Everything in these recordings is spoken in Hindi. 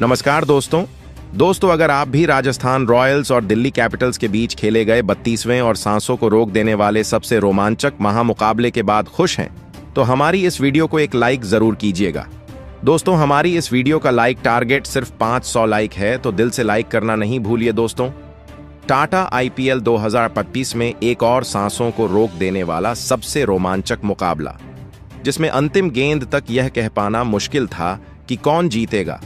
नमस्कार दोस्तों अगर आप भी राजस्थान रॉयल्स और दिल्ली कैपिटल्स के बीच खेले गए 32वें और सांसों को रोक देने वाले सबसे रोमांचक महामुकाबले के बाद खुश हैं, तो हमारी इस वीडियो को एक लाइक जरूर कीजिएगा। दोस्तों, हमारी इस वीडियो का लाइक टारगेट सिर्फ 500 लाइक है, तो दिल से लाइक करना नहीं भूलिए दोस्तों। टाटा आईपीएल 2025 में एक और सांसों को रोक देने वाला सबसे रोमांचक मुकाबला, जिसमें अंतिम गेंद तक यह कह पाना मुश्किल था कि कौन जीतेगा,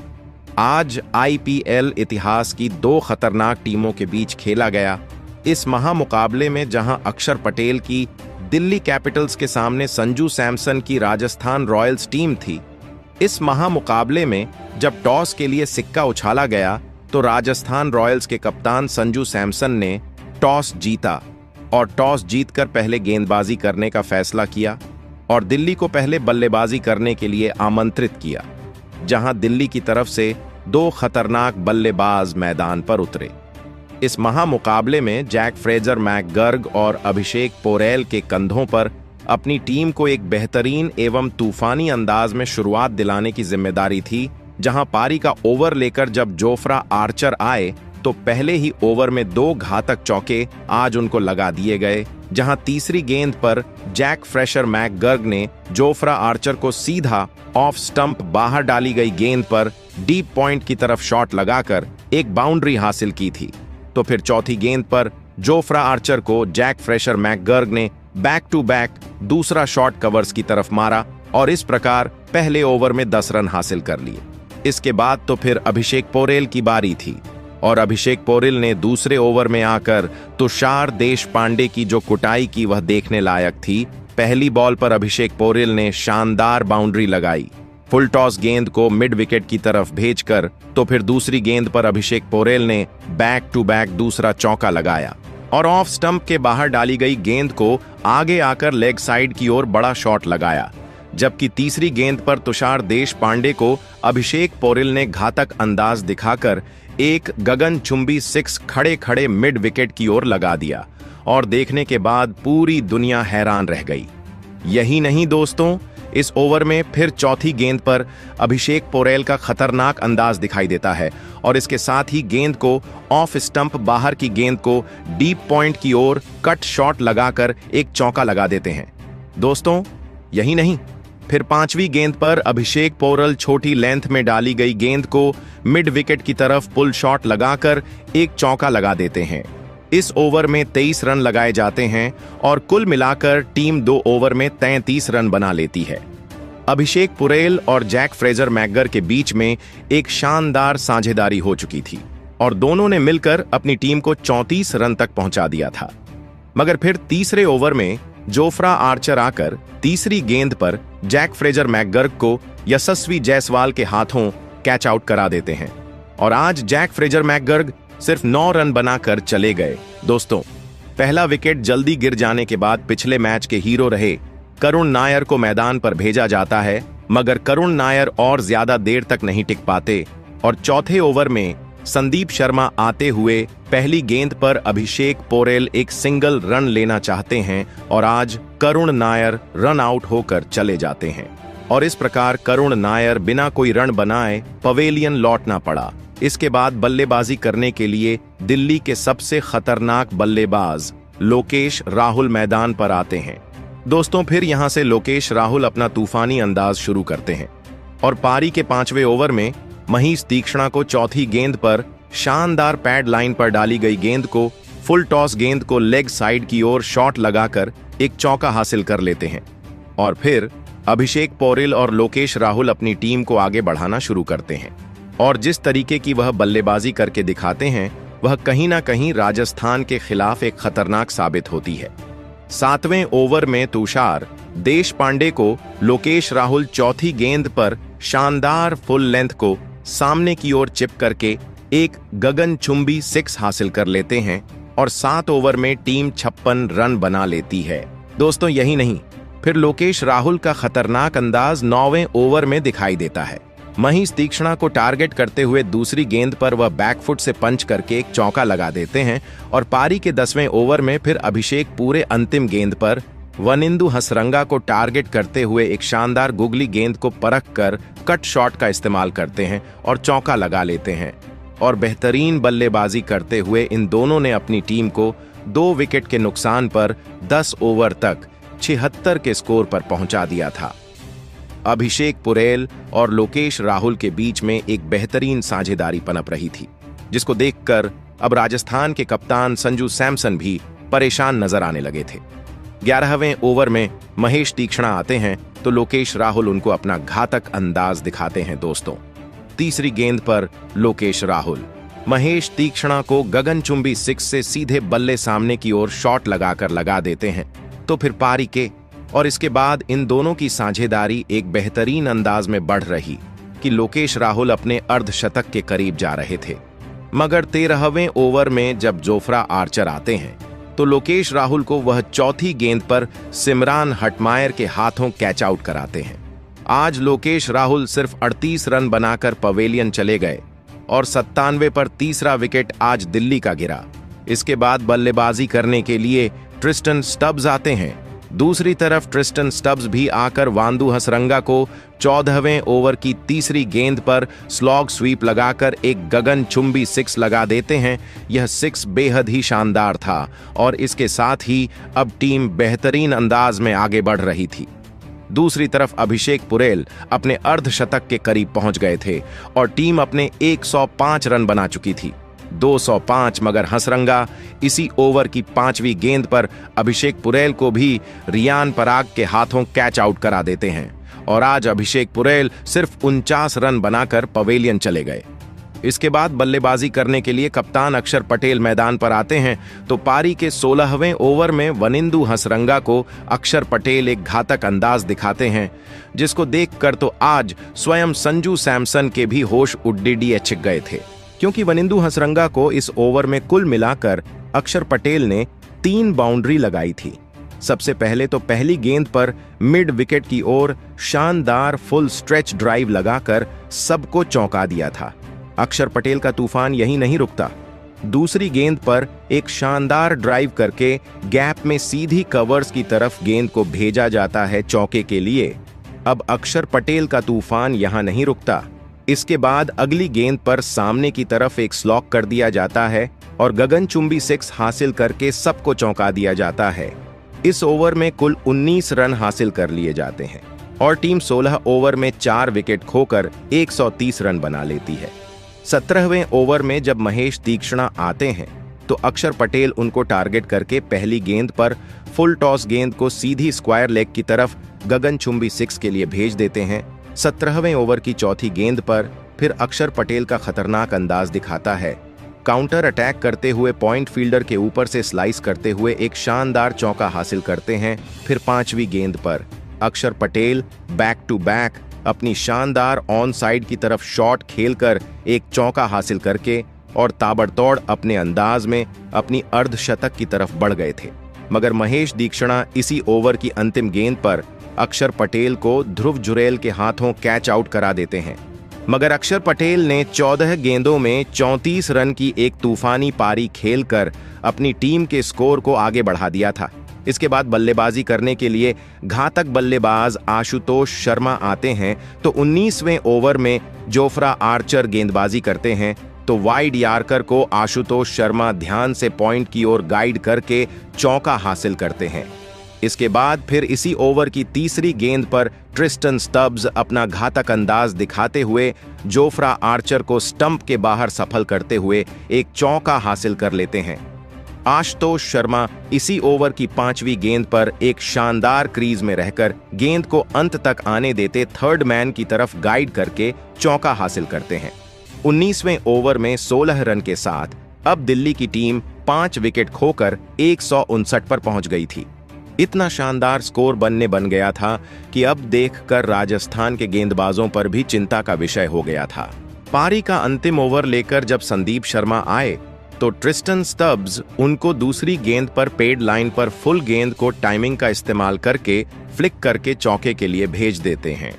आज आईपीएल इतिहास की दो खतरनाक टीमों के बीच खेला गया। इस महामुकाबले में जहां अक्षर पटेल की दिल्ली कैपिटल्स के सामने संजू सैमसन की राजस्थान रॉयल्स टीम थी, इस महामुकाबले में जब टॉस के लिए सिक्का उछाला गया तो राजस्थान रॉयल्स के कप्तान संजू सैमसन ने टॉस जीता और टॉस जीतकर पहले गेंदबाजी करने का फैसला किया और दिल्ली को पहले बल्लेबाजी करने के लिए आमंत्रित किया, जहां दिल्ली की तरफ से दो खतरनाक बल्लेबाज मैदान पर उतरे। इस महामुकाबले में जैक फ्रेजर मैकगर्ग और अभिषेक पोरेल के कंधों पर अपनी टीम को एक बेहतरीन एवं तूफानी अंदाज में शुरुआत दिलाने की जिम्मेदारी थी, जहां पारी का ओवर लेकर जब जोफ्रा आर्चर आए तो पहले ही ओवर में दो घातक चौके आज उनको लगा दिए गए, जहां तीसरी गेंद पर जैक फ्रेशर मैकगर्ग ने जोफ्रा आर्चर को सीधा ऑफ स्टंप बाहर डाली गई गेंद पर डीप पॉइंट की तरफ शॉट लगाकर एक बाउंड्री हासिल की थी। तो फिर चौथी गेंद पर जोफ्रा आर्चर को जैक फ्रेशर मैकगर्ग ने बैक टू बैक दूसरा शॉट कवर्स की तरफ मारा और इस प्रकार पहले ओवर में 10 रन हासिल कर लिए। इसके बाद तो फिर अभिषेक पोरेल की बारी थी और अभिषेक पोरेल ने दूसरे ओवर में आकर तुषार देशपांडे की जो कुटाई की वह देखने लायक थी। पहली बॉल पर अभिषेक पोरेल ने शानदार बाउंड्री लगाई, फुल टॉस गेंद को मिड विकेट की तरफ भेजकर, तो फिर दूसरी गेंद पर अभिषेक पोरेल ने बैक टू बैक दूसरा चौका लगाया और ऑफ स्टंप के बाहर डाली गई गेंद को आगे आकर लेग साइड की ओर बड़ा शॉट लगाया, जबकि तीसरी गेंद पर तुषार देशपांडे को अभिषेक पोरेल ने घातक अंदाज दिखाकर एक गगनचुंबी 6 खड़े खड़े मिड विकेट की ओर लगा दिया और देखने के बाद पूरी दुनिया हैरान रह गई। यही नहीं दोस्तों, इस ओवर में फिर चौथी गेंद पर अभिषेक पोरेल का खतरनाक अंदाज दिखाई देता है और इसके साथ ही गेंद को ऑफ स्टंप बाहर की गेंद को डीप पॉइंट की ओर कट शॉट लगाकर एक चौका लगा देते हैं। दोस्तों, यही नहीं, फिर पांचवी गेंद पर अभिषेक पोरेल छोटी लेंथ में डाली गई गेंद को मिड विकेट की तरफ पुल शॉट लगाकर एक चौका लगा देते हैं। इस ओवर में 23 रन लगाए जाते हैं और कुल मिलाकर टीम 2 ओवर में 33 रन बना लेती है। अभिषेक पोरेल और जैक फ्रेजर मैकगर्ग के बीच में एक शानदार साझेदारी हो चुकी थी और दोनों ने मिलकर अपनी टीम को 34 रन तक पहुंचा दिया था। मगर फिर तीसरे ओवर में जोफ्रा आर्चर आकर तीसरी गेंद पर जैक फ्रेजर मैकगर्ग को यशस्वी जायसवाल के हाथों कैच आउट करा देते हैं और आज जैक फ्रेजर मैकगर्ग सिर्फ 9 रन बनाकर चले गए। दोस्तों, पहला विकेट जल्दी गिर जाने के बाद पिछले मैच के हीरो रहे करुण नायर को मैदान पर भेजा जाता है, मगर करुण नायर और ज्यादा देर तक नहीं टिक पाते और चौथे ओवर में संदीप शर्मा आते हुए पहली गेंद पर अभिषेक पोरेल एक सिंगल रन लेना चाहते हैं और आज करुण नायर रन आउट होकर चले जाते हैं और इस प्रकार करुण नायर बिना कोई रन बनाए पवेलियन लौटना पड़ा। इसके बाद बल्लेबाजी करने के लिए दिल्ली के सबसे खतरनाक बल्लेबाज लोकेश राहुल मैदान पर आते हैं। दोस्तों, फिर यहां से लोकेश राहुल अपना तूफानी अंदाज शुरू करते हैं और पारी के 5वें ओवर में महीश तीक्ष्णा को चौथी गेंद पर शानदार पैड लाइन पर डाली गई गेंद को फुल टॉस गेंद को लेग साइड की ओर शॉट लगाकर एक चौका हासिल कर लेते हैं और फिर अभिषेक पोरेल और लोकेश राहुल अपनी टीम को आगे बढ़ाना शुरू करते हैं और जिस तरीके की वह बल्लेबाजी करके दिखाते हैं वह कहीं ना कहीं राजस्थान के खिलाफ एक खतरनाक साबित होती है। 7वें ओवर में तुषार देशपांडे को लोकेश राहुल चौथी गेंद पर शानदार फुल लेंथ को सामने की ओर चिप करके एक गगनचुंबी 6 हासिल कर लेते हैं और 7 ओवर में टीम 56 रन बना लेती है। दोस्तों, यही नहीं, फिर लोकेश राहुल का खतरनाक अंदाज 9वें ओवर में दिखाई देता है। महीश तीक्ष्णा को टारगेट करते हुए दूसरी गेंद पर वह बैकफुट से पंच करके एक चौका लगा देते हैं और पारी के 10वें ओवर में फिर अभिषेक पूरे अंतिम गेंद पर वनिंदु हसरंगा को टारगेट करते हुए एक शानदार गुगली गेंद को परख कर कट शॉट का इस्तेमाल करते हैं और चौका लगा लेते हैं। और बेहतरीन बल्लेबाजी करते हुए इन दोनों ने अपनी टीम को 2 विकेट के नुकसान पर 10 ओवर तक 76 के स्कोर पर पहुंचा दिया था। अभिषेक पुरेल और लोकेश राहुल के बीच में एक बेहतरीन साझेदारी पनप रही थी, जिसको देखकर अब राजस्थान के कप्तान संजू सैमसन भी परेशान नजर आने लगे थे। 11वें ओवर में महेश तीक्ष्णा आते हैं तो लोकेश राहुल उनको अपना घातक अंदाज दिखाते हैं। दोस्तों, तीसरी गेंद पर लोकेश राहुल महेश तीक्ष्णा को गगनचुंबी 6 से सीधे बल्ले सामने की ओर शॉट लगाकर लगा देते हैं। तो फिर पारी के और इसके बाद इन दोनों की साझेदारी एक बेहतरीन अंदाज में बढ़ रही कि लोकेश राहुल अपने अर्धशतक के करीब जा रहे थे। मगर 13वें ओवर में जब जोफ्रा आर्चर आते हैं तो लोकेश राहुल को वह चौथी गेंद पर सिमरान हटमायर के हाथों कैच आउट कराते हैं। आज लोकेश राहुल सिर्फ 38 रन बनाकर पवेलियन चले गए और 97 पर तीसरा विकेट आज दिल्ली का गिरा। इसके बाद बल्लेबाजी करने के लिए ट्रिस्टन स्टब्स आते हैं। दूसरी तरफ ट्रिस्टन स्टब्स भी आकर वांदू हसरंगा को 14वें ओवर की तीसरी गेंद पर स्लॉग स्वीप लगाकर एक गगनचुंबी 6 लगा देते हैं। यह 6 बेहद ही शानदार था और इसके साथ ही अब टीम बेहतरीन अंदाज में आगे बढ़ रही थी। दूसरी तरफ अभिषेक पुरेल अपने अर्धशतक के करीब पहुंच गए थे और टीम अपने 105 रन बना चुकी थी। 205, मगर हसरंगा इसी ओवर की 5वीं गेंद पर अभिषेक पुरेल को भी रियान पराग के हाथों कैच आउट करा देते हैं और आज अभिषेक पुरेल सिर्फ 49 रन बनाकर पवेलियन चले गए। इसके बाद बल्लेबाजी करने के लिए कप्तान अक्षर पटेल मैदान पर आते हैं तो पारी के 16वें ओवर में वनिंदु हसरंगा को अक्षर पटेल एक घातक अंदाज दिखाते हैं, जिसको देखकर तो आज स्वयं संजू सैमसन के भी होश उड्डीडिये छिक गए थे, क्योंकि वनिंदु हसरंगा को इस ओवर में कुल मिलाकर अक्षर पटेल ने 3 बाउंड्री लगाई थी। सबसे पहले तो पहली गेंद पर मिड विकेट की ओर शानदार फुल स्ट्रेच ड्राइव लगाकर सबको चौंका दिया था। अक्षर पटेल का तूफान यहीं नहीं रुकता। दूसरी गेंद पर एक शानदार ड्राइव करके गैप में सीधी कवर्स की तरफ गेंद को भेजा जाता है चौके के लिए। अब अक्षर पटेल का तूफान यहां नहीं रुकता। इसके बाद अगली गेंद पर सामने की तरफ एक स्लॉक कर दिया जाता है और गगनचुंबी 6 हासिल करके सबको चौंका दिया जाता है। इस ओवर में कुल 19 रन हासिल कर लिए जाते हैं और टीम 16 ओवर में 4 विकेट खोकर 130 रन बना लेती है। 17वें ओवर में जब महेश तीक्ष्णा आते हैं तो अक्षर पटेल उनको टारगेट करके पहली गेंद पर फुल टॉस गेंद को सीधी स्क्वायर लेग की तरफ गगनचुंबी 6 के लिए भेज देते हैं। 17वें ओवर की चौथी गेंद पर फिर अक्षर पटेल का खतरनाक अंदाज दिखाता है। काउंटर अटैक करते हुए पॉइंट फील्डर के ऊपर से स्लाइस करते हुए एक शानदार चौका हासिल करते हैं। फिर 5वीं गेंद पर अक्षर पटेल बैक टू बैक अपनी शानदार ऑन साइड की तरफ शॉट खेलकर एक चौका हासिल करके और ताबड़तोड़ अपने अंदाज में अपनी अर्धशतक की तरफ बढ़ गए थे। मगर महेश तीक्ष्णा इसी ओवर की अंतिम गेंद पर अक्षर पटेल को ध्रुव जुरेल के हाथों कैच आउट करा देते हैं। मगर अक्षर पटेल ने 14 गेंदों में 34 रन की एक तूफानी पारी खेलकर अपनी टीम के स्कोर को आगे बढ़ा दिया था। इसके बाद बल्लेबाजी करने के लिए घातक बल्लेबाज आशुतोष शर्मा आते हैं तो 19वें ओवर में जोफ्रा आर्चर गेंदबाजी करते हैं तो वाइड यार्कर को आशुतोष शर्मा ध्यान से पॉइंट की ओर गाइड करके चौका हासिल करते हैं। इसके बाद फिर इसी ओवर की तीसरी गेंद पर ट्रिस्टन स्टब्स अपना घातक अंदाज दिखाते हुए जोफ्रा आर्चर को स्टंप के बाहर सफल करते हुए एक चौका हासिल कर लेते हैं। आशुतोष शर्मा इसी ओवर की 5वीं गेंद पर एक शानदार क्रीज में रहकर गेंद को अंत तक आने देते थर्ड मैन की तरफ गाइड करके चौका हासिल करते हैं। 19वें ओवर में 16 रन के साथ अब दिल्ली की टीम 5 विकेट खोकर 159 पर पहुंच गई थी। इतना शानदार स्कोर बन गया था कि अब देखकर राजस्थान के गेंदबाजों पर भी चिंता का विषय हो गया था। पारी का अंतिम ओवर लेकर जब संदीप शर्मा आए तो ट्रिस्टन स्टब्स उनको दूसरी गेंद पर पेड लाइन पर फुल गेंद को टाइमिंग का इस्तेमाल करके फ्लिक करके चौके के लिए भेज देते हैं।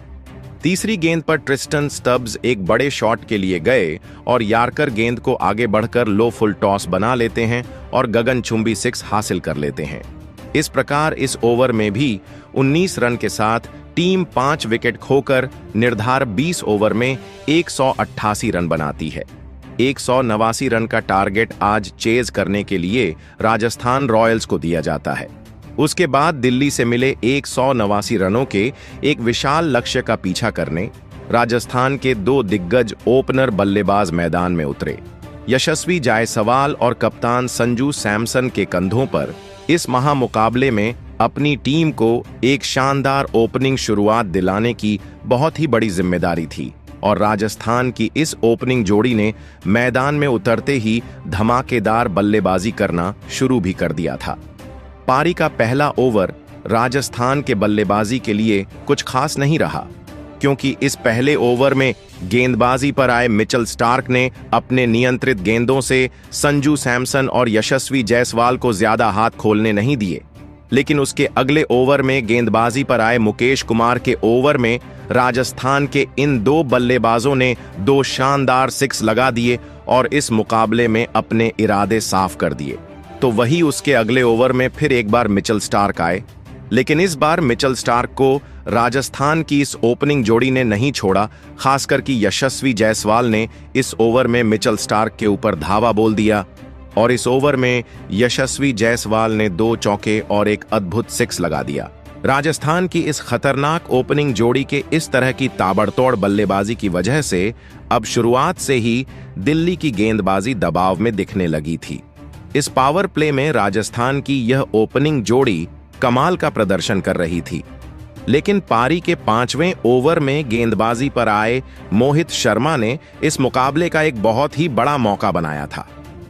तीसरी गेंद पर ट्रिस्टन स्टब्स एक बड़े शॉट के लिए गए और यार्कर गेंद को आगे बढ़कर लो फुल टॉस बना लेते हैं और गगनचुंबी 6 हासिल कर लेते हैं। इस प्रकार इस ओवर में भी 19 रन के साथ टीम 5 विकेट खोकर निर्धारित 20 ओवर में 188 रन बनाती है। 189 रन का टारगेट आज चेज करने के लिए राजस्थान रॉयल्स को दिया जाता है। उसके बाद दिल्ली से मिले 189 रनों के एक विशाल लक्ष्य का पीछा करने राजस्थान के 2 दिग्गज ओपनर बल्लेबाज मैदान में उतरे। यशस्वी जायसवाल और कप्तान संजू सैमसन के कंधों पर इस महामुकाबले में अपनी टीम को एक शानदार ओपनिंग शुरुआत दिलाने की बहुत ही बड़ी जिम्मेदारी थी और राजस्थान की इस ओपनिंग जोड़ी ने मैदान में उतरते ही धमाकेदार बल्लेबाजी करना शुरू भी कर दिया था। पारी का पहला ओवर राजस्थान के बल्लेबाजी के लिए कुछ खास नहीं रहा, क्योंकि इस पहले ओवर में गेंदबाजी पर आए मिचेल स्टार्क ने अपने नियंत्रित गेंदों से संजू सैमसन और यशस्वी जायसवाल को ज्यादा हाथ खोलने नहीं दिए। लेकिन उसके अगले ओवर में गेंदबाजी पर आए मुकेश कुमार के ओवर में राजस्थान के इन 2 बल्लेबाजों ने 2 शानदार 6 लगा दिए और इस मुकाबले में अपने इरादे साफ कर दिए। तो वही उसके अगले ओवर में फिर एक बार मिचेल स्टार्क आए, लेकिन इस बार मिचेल स्टार्क को राजस्थान की इस ओपनिंग जोड़ी ने नहीं छोड़ा। खासकर कि यशस्वी जायसवाल ने इस ओवर में मिचेल स्टार्क के ऊपर धावा बोल दिया और इस ओवर में यशस्वी जायसवाल ने 2 चौके और एक अद्भुत 6 लगा दिया। राजस्थान की इस खतरनाक ओपनिंग जोड़ी के इस तरह की ताबड़तोड़ बल्लेबाजी की वजह से अब शुरुआत से ही दिल्ली की गेंदबाजी दबाव में दिखने लगी थी। इस पावर प्ले में राजस्थान की यह ओपनिंग जोड़ी कमाल का प्रदर्शन कर रही थी, लेकिन पारी के 5वें ओवर में गेंदबाजी पर आए मोहित शर्मा ने इस मुकाबले का एक बहुत ही बड़ा मौका बनाया था।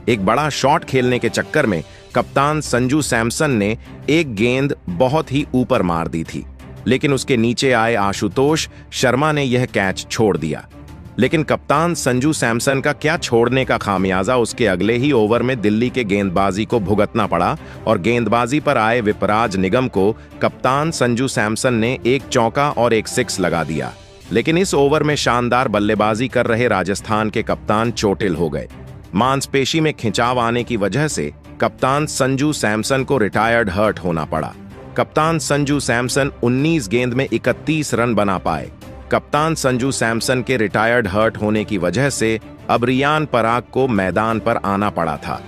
एक बड़ा शॉट खेलने के चक्कर में कप्तान संजू सैमसन ने एक गेंद बहुत ही ऊपर मार दी थी, लेकिन उसके नीचे आए आशुतोष शर्मा ने यह कैच छोड़ दिया। लेकिन कप्तान संजू सैमसन का क्या छोड़ने का खामियाजा उसके अगले ही ओवर में दिल्ली के गेंदबाजी को भुगतना पड़ा और गेंदबाजी पर आए विपराज निगम को कप्तान संजू सैमसन ने एक चौका और एक 6 लगा दिया। लेकिन इस ओवर में शानदार बल्लेबाजी कर रहे राजस्थान के कप्तान चोटिल हो गए। मांसपेशी में खिंचाव आने की वजह से कप्तान संजू सैमसन को रिटायर्ड हर्ट होना पड़ा। कप्तान संजू सैमसन 19 गेंद में 31 रन बना पाए। कप्तान संजू सैमसन के रिटायर्ड हर्ट होने की वजह से अब रियान पराग को मैदान पर आना पड़ा था।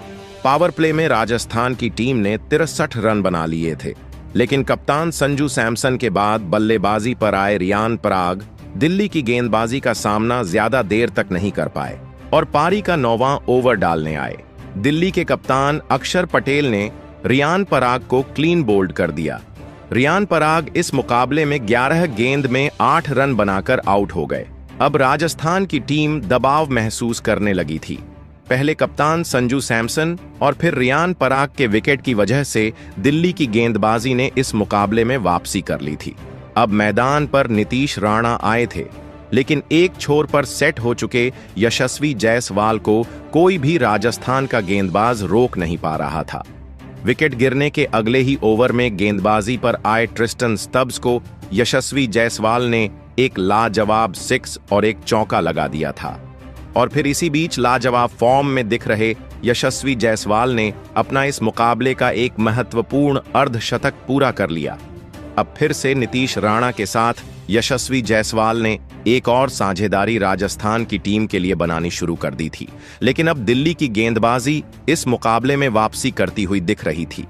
पावर प्ले में राजस्थान की टीम ने 63 रन बना लिए थे, लेकिन कप्तान संजू सैमसन के बाद बल्लेबाजी पर आए रियान पराग दिल्ली की गेंदबाजी का सामना ज्यादा देर तक नहीं कर पाए और पारी का 9वां ओवर डालने आए। दिल्ली के कप्तान अक्षर पटेल ने रियान पराग को क्लीन बोल्ड कर दिया। रियान पराग इस मुकाबले में 11 गेंद में 8 रन बनाकर आउट हो गए। अब राजस्थान की टीम दबाव महसूस करने लगी थी। पहले कप्तान संजू सैमसन और फिर रियान पराग के विकेट की वजह से दिल्ली की गेंदबाजी ने इस मुकाबले में वापसी कर ली थी। अब मैदान पर नीतीश राणा आए थे, लेकिन एक छोर पर सेट हो चुके यशस्वी जायसवाल को कोई भी राजस्थान का गेंदबाज रोक नहीं पा रहा था। विकेट गिरने के अगले ही ओवर में गेंदबाजी पर आए ट्रिस्टन स्टब्स को यशस्वी जायसवाल ने एक लाजवाब 6 और एक चौका लगा दिया था। और फिर इसी बीच लाजवाब फॉर्म में दिख रहे यशस्वी जायसवाल ने अपना इस मुकाबले का एक महत्वपूर्ण अर्धशतक पूरा कर लिया। अब फिर से नीतीश राणा के साथ यशस्वी जायसवाल ने एक और साझेदारी राजस्थान की टीम के लिए बनानी शुरू कर दी थी। लेकिन अब दिल्ली की गेंदबाजी इस मुकाबले में वापसी करती हुई दिख रही थी।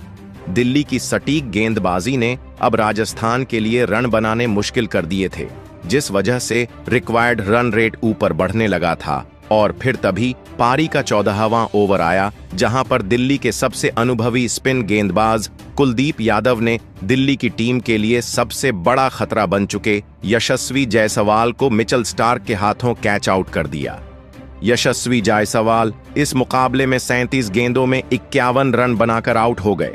दिल्ली की सटीक गेंदबाजी ने अब राजस्थान के लिए रन बनाने मुश्किल कर दिए थे, जिस वजह से रिक्वायर्ड रन रेट ऊपर बढ़ने लगा था। और फिर तभी पारी का 14वां ओवर आया, जहां पर दिल्ली के सबसे अनुभवी स्पिन गेंदबाज कुलदीप यादव ने दिल्ली की टीम के लिए सबसे बड़ा खतरा बन चुके यशस्वी जायसवाल को मिचेल स्टार्क के हाथों कैच आउट कर दिया। यशस्वी जायसवाल इस मुकाबले में 37 गेंदों में 51 रन बनाकर आउट हो गए।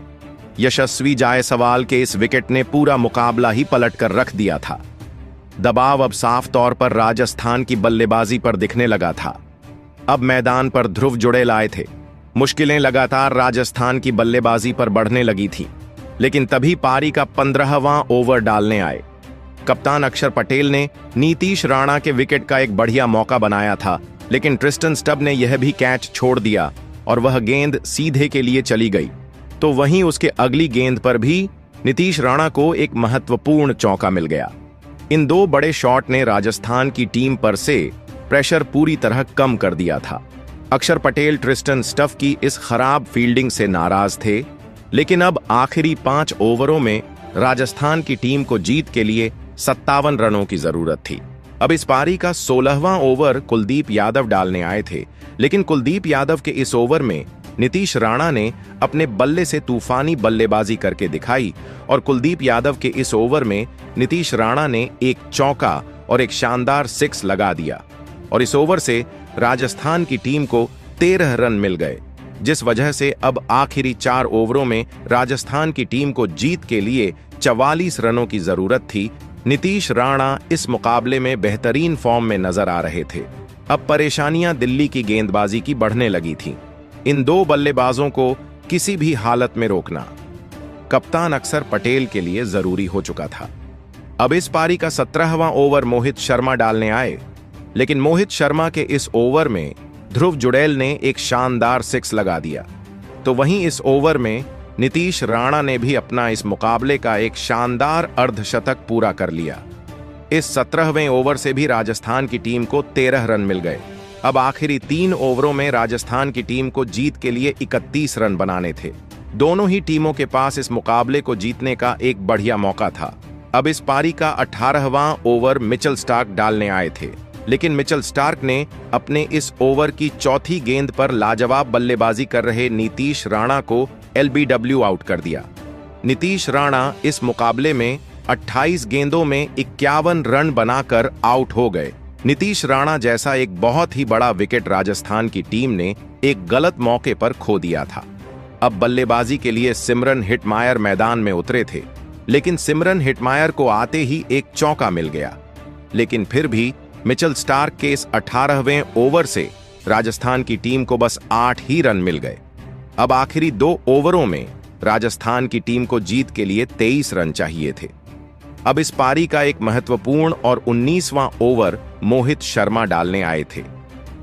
यशस्वी जायसवाल के इस विकेट ने पूरा मुकाबला ही पलट कर रख दिया था। दबाव अब साफ तौर पर राजस्थान की बल्लेबाजी पर दिखने लगा था। अब मैदान पर ध्रुव जुड़ेल आए थे। मुश्किलें लगातार राजस्थान की बल्लेबाजी पर बढ़ने लगी थी, लेकिन तभी पारी का 15वां ओवर डालने आए। कप्तान अक्षर पटेल ने नीतीश राणा के विकेट का एक बढ़िया मौका बनाया था, लेकिन ट्रिस्टन स्टब ने यह भी कैच छोड़ दिया और वह गेंद सीधे के लिए चली गई। तो वहीं उसके अगली गेंद पर भी नीतीश राणा को एक महत्वपूर्ण चौका मिल गया। इन दो बड़े शॉट ने राजस्थान की टीम पर से प्रेशर पूरी तरह कम कर दिया था। अक्षर पटेल ट्रिस्टन स्टफ की इस खराब फील्डिंग से नाराज थे, लेकिन अब आखिरी 5 ओवरों में राजस्थान की टीम को जीत के लिए 57 रनों की जरूरत थी। अब इस पारी का 16वां ओवर कुलदीप यादव डालने आए थे, लेकिन कुलदीप यादव के इस ओवर में नीतीश राणा ने अपने बल्ले से तूफानी बल्लेबाजी करके दिखाई और कुलदीप यादव के इस ओवर में नीतीश राणा ने एक चौका और एक शानदार 6 लगा दिया और इस ओवर से राजस्थान की टीम को 13 रन मिल गए, जिस वजह से अब आखिरी 4 ओवरों में राजस्थान की टीम को जीत के लिए 44 रनों की जरूरत थी। नीतीश राणा इस मुकाबले में बेहतरीन फॉर्म में नजर आ रहे थे। अब परेशानियां दिल्ली की गेंदबाजी की बढ़ने लगी थीं। इन दो बल्लेबाजों को किसी भी हालत में रोकना कप्तान अक्षर पटेल के लिए जरूरी हो चुका था। अब इस पारी का 17वां ओवर मोहित शर्मा डालने आए, लेकिन मोहित शर्मा के इस ओवर में ध्रुव जुड़ैल ने एक शानदार 6 लगा दिया। तो वहीं इस ओवर में नीतीश राणा ने भी अपना इस मुकाबले का एक शानदार अर्धशतक पूरा कर लिया। इस 17वें ओवर से भी राजस्थान की टीम को 13 रन मिल गए। अब आखिरी 3 ओवरों में राजस्थान की टीम को जीत के लिए 31 रन बनाने थे। दोनों ही टीमों के पास इस मुकाबले को जीतने का एक बढ़िया मौका था। अब इस पारी का 18वां ओवर मिचेल स्टार्क डालने आए थे, लेकिन मिचेल स्टार्क ने अपने इस ओवर की चौथी गेंद पर लाजवाब बल्लेबाजी कर रहे नीतीश राणा को LBW आउट कर दिया। नीतीश राणा इस मुकाबले में 28 गेंदों में 51 रन बनाकर आउट हो गए। नीतीश राणा जैसा एक बहुत ही बड़ा विकेट राजस्थान की टीम ने एक गलत मौके पर खो दिया था। अब बल्लेबाजी के लिए सिमरन हिटमायर मैदान में उतरे थे, लेकिन सिमरन हिटमायर को आते ही एक चौका मिल गया। लेकिन फिर भी मिचेल स्टार्क के इस 18वें ओवर से राजस्थान की टीम को बस 8 ही रन मिल गए। अब आखिरी 2 ओवरों में राजस्थान की टीम को जीत के लिए 23 रन चाहिए थे। अब इस पारी का एक महत्वपूर्ण और 19वां ओवर मोहित शर्मा डालने आए थे,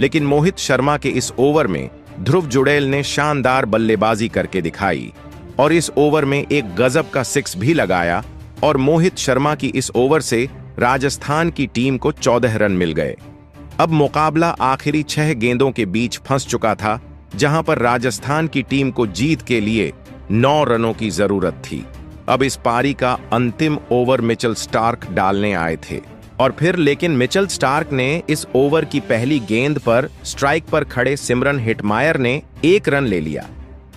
लेकिन मोहित शर्मा के इस ओवर में ध्रुव जुड़ैल ने शानदार बल्लेबाजी करके दिखाई और इस ओवर में एक गजब का 6 भी लगाया और मोहित शर्मा की इस ओवर से राजस्थान की टीम को 14 रन मिल गए। अब मुकाबला आखिरी 6 गेंदों के बीच फंस चुका था, जहां पर राजस्थान की टीम को जीत के लिए 9 रनों की जरूरत थी। अब इस पारी का अंतिम ओवर मिचेल स्टार्क डालने आए थे और फिर लेकिन मिचेल स्टार्क ने इस ओवर की पहली गेंद पर स्ट्राइक पर खड़े सिमरन हिटमायर ने 1 रन ले लिया,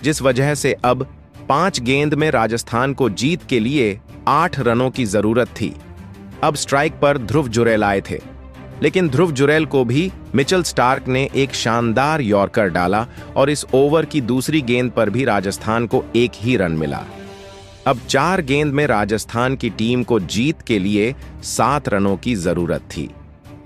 जिस वजह से अब 5 गेंद में राजस्थान को जीत के लिए 8 रनों की जरूरत थी। अब स्ट्राइक पर ध्रुव जुड़ैल आए थे, लेकिन ध्रुव जुड़ैल को भी मिचेल स्टार्क ने एक शानदार यॉर्कर डाला और इस ओवर की दूसरी गेंद पर भी राजस्थान को 1 ही रन मिला। अब 4 गेंद में राजस्थान की टीम को जीत के लिए 7 रनों की जरूरत थी।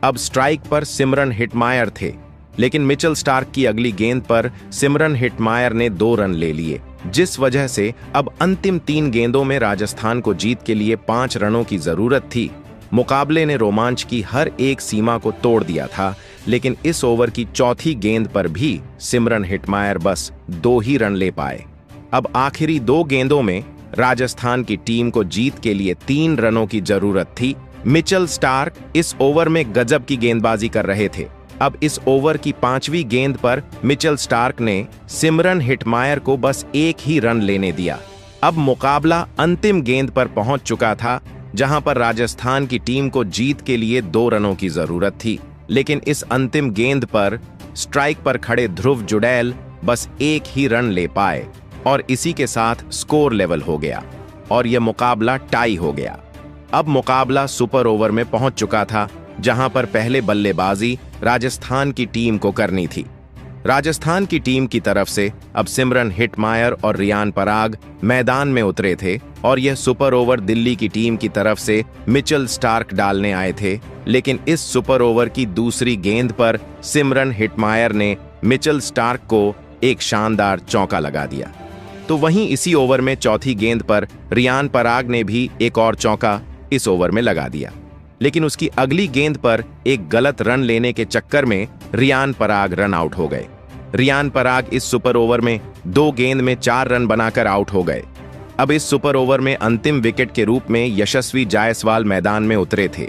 अब स्ट्राइक पर सिमरन हिटमायर थे, लेकिन मिचेल स्टार्क की अगली गेंद पर सिमरन हिटमायर ने 2 रन ले लिए, जिस वजह से अब अंतिम 3 गेंदों में राजस्थान को जीत के लिए 5 रनों की जरूरत थी। मुकाबले ने रोमांच की हर एक सीमा को तोड़ दिया था, लेकिन इस ओवर की चौथी गेंद पर भी सिमरन हिटमायर बस 2 ही रन ले पाए। अब आखिरी 2 गेंदों में राजस्थान की टीम को जीत के लिए 3 रनों की जरूरत थी। मिचेल स्टार्क इस ओवर में गजब की गेंदबाजी कर रहे थे। अब इस ओवर की 5वीं गेंद पर मिचेल स्टार्क ने सिमरन हिटमायर को बस 1 ही रन लेने दिया। अब मुकाबला अंतिम गेंद पर पहुंच चुका था, जहां पर राजस्थान की टीम को जीत के लिए 2 रनों की जरूरत थी, लेकिन इस अंतिम गेंद पर स्ट्राइक पर खड़े ध्रुव जुड़ैल बस 1 ही रन ले पाए और इसी के साथ स्कोर लेवल हो गया और यह मुकाबला टाई हो गया। अब मुकाबला सुपर ओवर में पहुंच चुका था, जहां पर पहले बल्लेबाजी राजस्थान की टीम को करनी थी। राजस्थान की टीम की तरफ से अब सिमरन हिटमायर और रियान पराग मैदान में उतरे थे और यह सुपर ओवर दिल्ली की टीम की तरफ से मिचेल स्टार्क डालने आए थे, लेकिन इस सुपर ओवर की दूसरी गेंद पर सिमरन हिटमायर ने मिचेल स्टार्क को एक शानदार चौका लगा दिया। तो वहीं इसी ओवर में चौथी गेंद पर रियान पराग ने भी एक और चौका इस ओवर में लगा दिया, लेकिन उसकी अगली गेंद पर एक गलत रन लेने के चक्कर में रियान पराग रन आउट हो गए। रियान पराग इस सुपर ओवर में 2 गेंद में 4 रन बनाकर आउट हो गए। अब इस सुपर ओवर में अंतिम विकेट के रूप में यशस्वी जायसवाल मैदान में उतरे थे,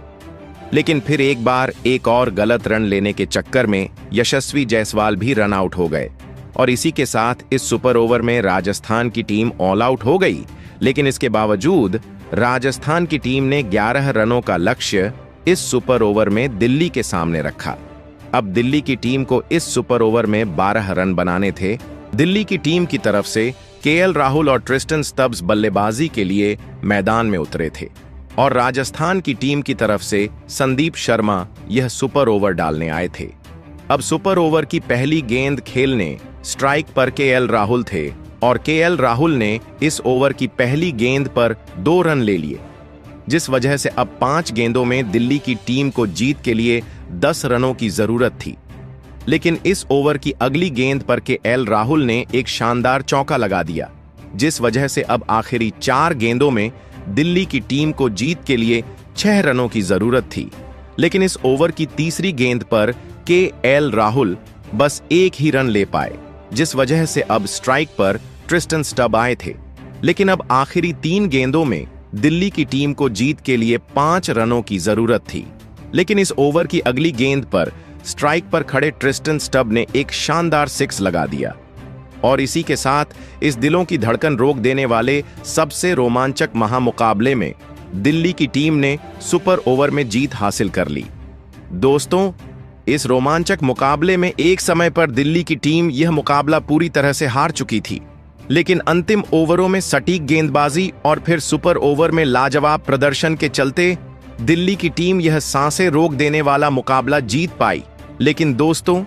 लेकिन फिर एक बार एक और गलत रन लेने के चक्कर में यशस्वी जायसवाल भी रन आउट हो गए और इसी के साथ इस सुपर ओवर में राजस्थान की टीम ऑल आउट हो गई। लेकिन इसके बावजूद राजस्थान की टीम ने 11 रनों का लक्ष्य इस सुपर ओवर में दिल्ली के सामने रखा। अब दिल्ली की टीम को इस सुपर ओवर में 12 रन बनाने थे। दिल्ली की टीम की तरफ से केएल राहुल और ट्रिस्टन स्टब्स बल्लेबाजी के लिए मैदान में उतरे थे और राजस्थान की टीम की तरफ से संदीप शर्मा यह सुपर ओवर डालने आए थे। अब सुपर ओवर की पहली गेंद खेलने स्ट्राइक पर केएल राहुल थे और केएल राहुल ने इस ओवर की पहली गेंद पर 2 रन ले लिए, जिस वजह से अब 5 गेंदों में दिल्ली की टीम को जीत के लिए 10 रनों की जरूरत थी। लेकिन इस ओवर की अगली गेंद पर केएल राहुल ने एक शानदार चौका लगा दिया, जिस वजह से अब आखिरी 4 गेंदों में दिल्ली की टीम को जीत के लिए 6 रनों की जरूरत थी। लेकिन इस ओवर की तीसरी गेंद पर केएल राहुल बस 1 ही रन ले पाए, जिस वजह से अब स्ट्राइक पर ट्रिस्टन स्टब आए थे। लेकिन अब आखिरी 3 गेंदों में दिल्ली की टीम को जीत के लिए 5 रनों की जरूरत थी। लेकिन इस ओवर की अगली गेंद पर स्ट्राइक पर खड़े ट्रिस्टन स्टब ने एक शानदार 6 लगा दिया और इसी के साथ इस दिलों की धड़कन रोक देने वाले सबसे रोमांचक महामुकाबले में दिल्ली की टीम ने सुपर ओवर में जीत हासिल कर ली। दोस्तों, इस रोमांचक मुकाबले में एक समय पर दिल्ली की टीम यह मुकाबला पूरी तरह से हार चुकी थी, लेकिन अंतिम ओवरों में सटीक गेंदबाजी और फिर सुपर ओवर में लाजवाब प्रदर्शन के चलते दिल्ली की टीम यह सांसें रोक देने वाला मुकाबला जीत पाई। लेकिन दोस्तों,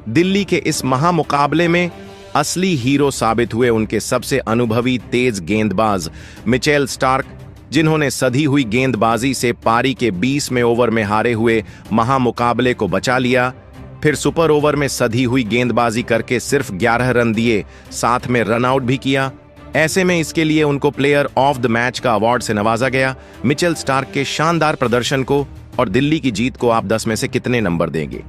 दिल्ली के इस महामुकाबले में असली हीरो साबित हुए उनके सबसे अनुभवी तेज गेंदबाज मिचेल स्टार्क, जिन्होंने सधी हुई गेंदबाजी से पारी के 20वें ओवर में हारे हुए महामुकाबले को बचा लिया। फिर सुपर ओवर में सधी हुई गेंदबाजी करके सिर्फ 11 रन दिए, साथ में रन आउट भी किया। ऐसे में इसके लिए उनको प्लेयर ऑफ द मैच का अवार्ड से नवाजा गया। मिचेल स्टार्क के शानदार प्रदर्शन को और दिल्ली की जीत को आप 10 में से कितने नंबर देंगे?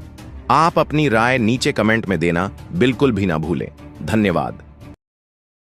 आप अपनी राय नीचे कमेंट में देना बिल्कुल भी ना भूलें। धन्यवाद।